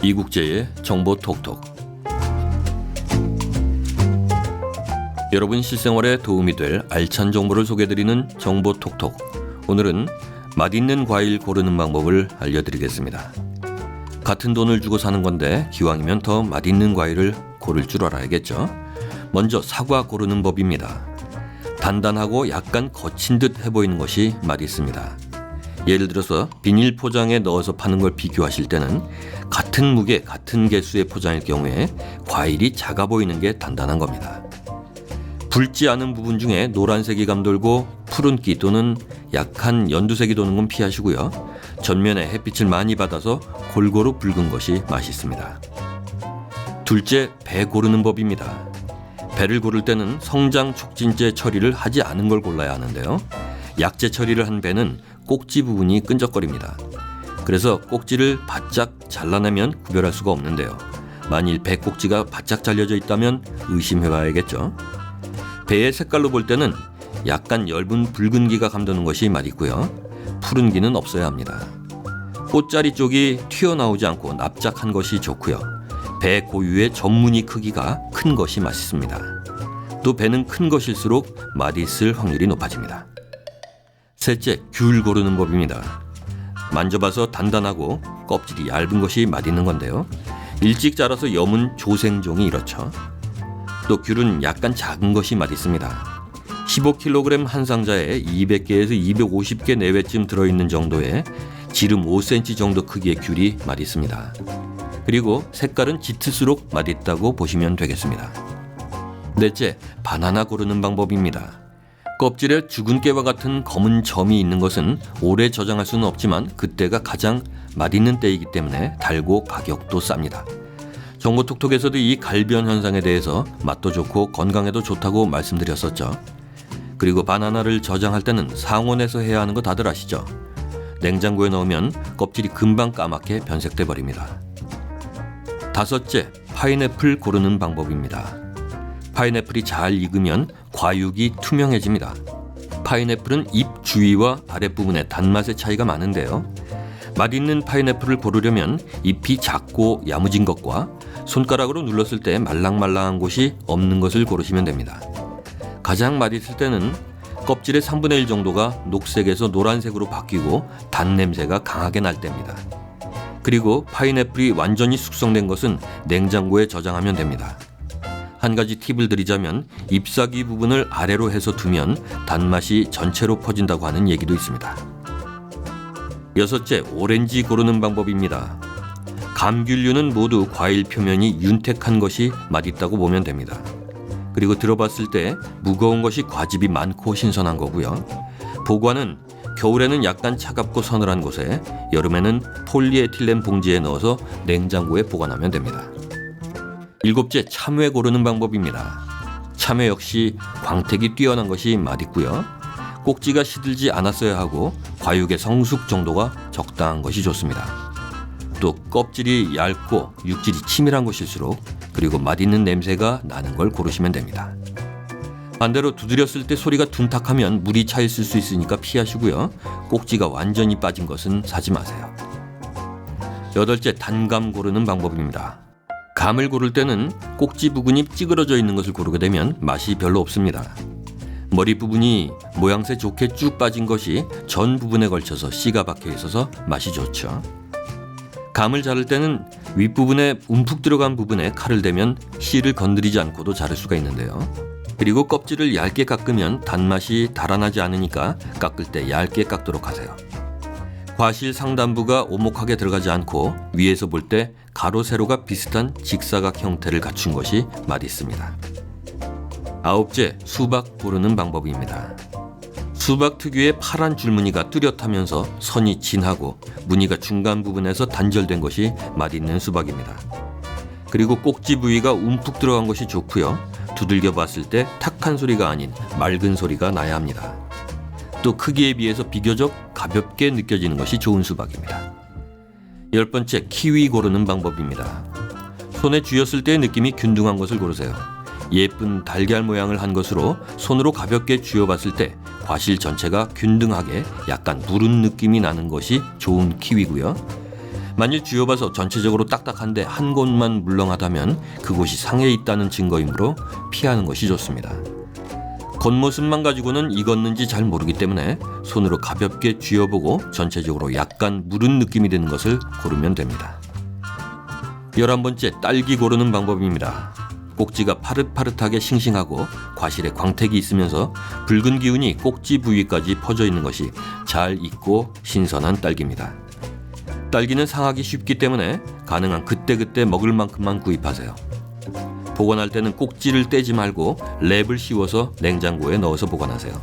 이국제의 정보 톡톡. 여러분 실생활에 도움이 될 알찬 정보를 소개해드리는 정보 톡톡. 오늘은 맛있는 과일 고르는 방법을 알려드리겠습니다. 같은 돈을 주고 사는 건데 기왕이면 더 맛있는 과일을 고를 줄 알아야겠죠. 먼저 사과 고르는 법입니다. 단단하고 약간 거친 듯 해보이는 것이 맛있습니다. 예를 들어서 비닐 포장에 넣어서 파는 걸 비교하실 때는 같은 무게, 같은 개수의 포장일 경우에 과일이 작아 보이는 게 단단한 겁니다. 붉지 않은 부분 중에 노란색이 감돌고 푸른기 또는 약한 연두색이 도는 건 피하시고요. 전면에 햇빛을 많이 받아서 골고루 붉은 것이 맛있습니다. 둘째, 배 고르는 법입니다. 배를 고를 때는 성장 촉진제 처리를 하지 않은 걸 골라야 하는데요. 약제 처리를 한 배는 꼭지 부분이 끈적거립니다. 그래서 꼭지를 바짝 잘라내면 구별할 수가 없는데요. 만일 배 꼭지가 바짝 잘려져 있다면 의심해봐야겠죠. 배의 색깔로 볼 때는 약간 엷은 붉은기가 감도는 것이 맛있고요. 푸른기는 없어야 합니다. 꽃자리 쪽이 튀어나오지 않고 납작한 것이 좋고요. 배 고유의 전무늬 크기가 큰 것이 맛있습니다. 또 배는 큰 것일수록 맛있을 확률이 높아집니다. 셋째, 귤 고르는 법입니다. 만져봐서 단단하고 껍질이 얇은 것이 맛있는 건데요. 일찍 자라서 여문 조생종이 이렇죠. 또 귤은 약간 작은 것이 맛있습니다. 15kg 한 상자에 200개에서 250개 내외쯤 들어있는 정도의 지름 5cm 정도 크기의 귤이 맛있습니다. 그리고 색깔은 짙을수록 맛있다고 보시면 되겠습니다. 넷째, 바나나 고르는 방법입니다. 껍질에 죽은 깨와 같은 검은 점이 있는 것은 오래 저장할 수는 없지만 그때가 가장 맛있는 때이기 때문에 달고 가격도 쌉니다. 정보 톡톡에서도 이 갈변 현상에 대해서 맛도 좋고 건강에도 좋다고 말씀드렸었죠. 그리고 바나나를 저장할 때는 상온에서 해야 하는 거 다들 아시죠? 냉장고에 넣으면 껍질이 금방 까맣게 변색돼 버립니다. 다섯째, 파인애플 고르는 방법입니다. 파인애플이 잘 익으면 과육이 투명해집니다. 파인애플은 잎 주위와 아랫부분의 단맛의 차이가 많은데요. 맛있는 파인애플을 고르려면 잎이 작고 야무진 것과 손가락으로 눌렀을 때 말랑말랑한 곳이 없는 것을 고르시면 됩니다. 가장 맛있을 때는 껍질의 3분의 1 정도가 녹색에서 노란색으로 바뀌고 단냄새가 강하게 날 때입니다. 그리고 파인애플이 완전히 숙성된 것은 냉장고에 저장하면 됩니다. 한 가지 팁을 드리자면 잎사귀 부분을 아래로 해서 두면 단맛이 전체로 퍼진다고 하는 얘기도 있습니다. 여섯째, 오렌지 고르는 방법입니다. 감귤류는 모두 과일 표면이 윤택한 것이 맛있다고 보면 됩니다. 그리고 들어봤을 때 무거운 것이 과즙이 많고 신선한 거고요. 보관은 겨울에는 약간 차갑고 서늘한 곳에, 여름에는 폴리에틸렌 봉지에 넣어서 냉장고에 보관하면 됩니다. 일곱째, 참외 고르는 방법입니다. 참외 역시 광택이 뛰어난 것이 맛있고요. 꼭지가 시들지 않았어야 하고 과육의 성숙 정도가 적당한 것이 좋습니다. 또 껍질이 얇고 육질이 치밀한 것일수록, 그리고 맛있는 냄새가 나는 걸 고르시면 됩니다. 반대로 두드렸을 때 소리가 둔탁하면 물이 차 있을 수 있으니까 피하시고요. 꼭지가 완전히 빠진 것은 사지 마세요. 여덟째, 단감 고르는 방법입니다. 감을 고를 때는 꼭지 부분이 찌그러져 있는 것을 고르게 되면 맛이 별로 없습니다. 머리 부분이 모양새 좋게 쭉 빠진 것이 전 부분에 걸쳐서 씨가 박혀 있어서 맛이 좋죠. 감을 자를 때는 윗부분에 움푹 들어간 부분에 칼을 대면 씨를 건드리지 않고도 자를 수가 있는데요. 그리고 껍질을 얇게 깎으면 단맛이 달아나지 않으니까 깎을 때 얇게 깎도록 하세요. 과실 상단부가 오목하게 들어가지 않고 위에서 볼 때 가로 세로가 비슷한 직사각 형태를 갖춘 것이 맛있습니다. 아홉째, 수박 고르는 방법입니다. 수박 특유의 파란 줄무늬가 뚜렷하면서 선이 진하고 무늬가 중간 부분에서 단절된 것이 맛있는 수박입니다. 그리고 꼭지 부위가 움푹 들어간 것이 좋고요. 두들겨 봤을 때 탁한 소리가 아닌 맑은 소리가 나야 합니다. 또 크기에 비해서 비교적 가볍게 느껴지는 것이 좋은 수박입니다. 10번째, 키위 고르는 방법입니다. 손에 쥐었을 때의 느낌이 균등한 것을 고르세요. 예쁜 달걀 모양을 한 것으로 손으로 가볍게 쥐어봤을 때 과실 전체가 균등하게 약간 무른 느낌이 나는 것이 좋은 키위고요. 만일 쥐어봐서 전체적으로 딱딱한데 한 곳만 물렁하다면 그곳이 상해 있다는 증거이므로 피하는 것이 좋습니다. 겉모습만 가지고는 익었는지 잘 모르기 때문에 손으로 가볍게 쥐어보고 전체적으로 약간 무른 느낌이 드는 것을 고르면 됩니다. 11번째, 딸기 고르는 방법입니다. 꼭지가 파릇파릇하게 싱싱하고 과실에 광택이 있으면서 붉은 기운이 꼭지 부위까지 퍼져 있는 것이 잘 익고 신선한 딸기입니다. 딸기는 상하기 쉽기 때문에 가능한 그때그때 먹을 만큼만 구입하세요. 보관할 때는 꼭지를 떼지 말고 랩을 씌워서 냉장고에 넣어서 보관하세요.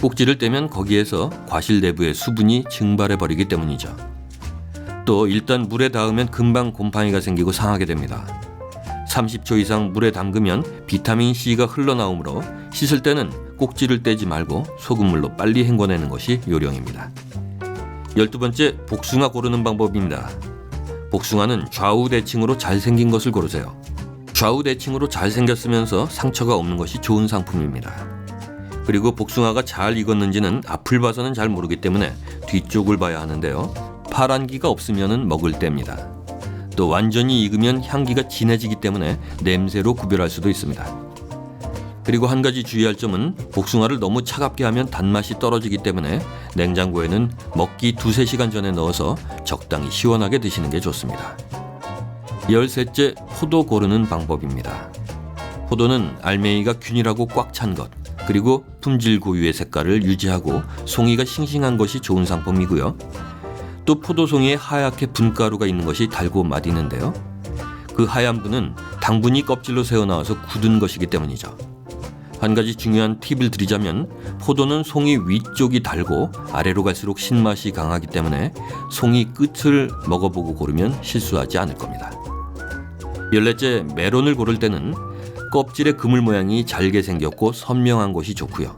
꼭지를 떼면 거기에서 과실 내부의 수분이 증발해 버리기 때문이죠. 또 일단 물에 닿으면 금방 곰팡이가 생기고 상하게 됩니다. 30초 이상 물에 담그면 비타민C가 흘러나오므로 씻을 때는 꼭지를 떼지 말고 소금물로 빨리 헹궈내는 것이 요령입니다. 12번째, 복숭아 고르는 방법입니다. 복숭아는 좌우 대칭으로 잘생긴 것을 고르세요. 좌우 대칭으로 잘생겼으면서 상처가 없는 것이 좋은 상품입니다. 그리고 복숭아가 잘 익었는지는 앞을 봐서는 잘 모르기 때문에 뒤쪽을 봐야 하는데요. 파란기가 없으면 먹을 때입니다. 또 완전히 익으면 향기가 진해지기 때문에 냄새로 구별할 수도 있습니다. 그리고 한 가지 주의할 점은 복숭아를 너무 차갑게 하면 단맛이 떨어지기 때문에 냉장고에는 먹기 2-3시간 전에 넣어서 적당히 시원하게 드시는 게 좋습니다. 13째, 포도 고르는 방법입니다. 포도는 알맹이가 균일하고 꽉 찬 것, 그리고 품질 고유의 색깔을 유지하고 송이가 싱싱한 것이 좋은 상품이고요. 또 포도송이에 하얗게 분가루가 있는 것이 달고 맛있는데요. 그 하얀 분은 당분이 껍질로 새어나와서 굳은 것이기 때문이죠. 한 가지 중요한 팁을 드리자면 포도는 송이 위쪽이 달고 아래로 갈수록 신맛이 강하기 때문에 송이 끝을 먹어보고 고르면 실수하지 않을 겁니다. 14째, 메론을 고를 때는 껍질의 그물 모양이 잘게 생겼고 선명한 것이 좋고요.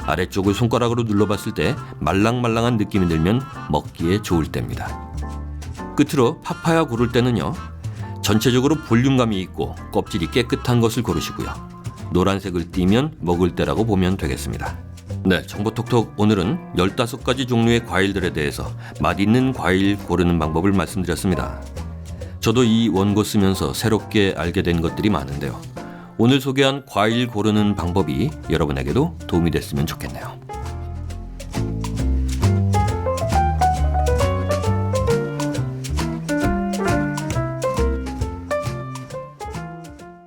아래쪽을 손가락으로 눌러봤을 때 말랑말랑한 느낌이 들면 먹기에 좋을 때입니다. 끝으로 파파야 고를 때는요. 전체적으로 볼륨감이 있고 껍질이 깨끗한 것을 고르시고요. 노란색을 띠면 먹을 때라고 보면 되겠습니다. 네, 정보톡톡 오늘은 15가지 종류의 과일들에 대해서 맛있는 과일 고르는 방법을 말씀드렸습니다. 저도 이 원고 쓰면서 새롭게 알게 된 것들이 많은데요. 오늘 소개한 과일 고르는 방법이 여러분에게도 도움이 됐으면 좋겠네요.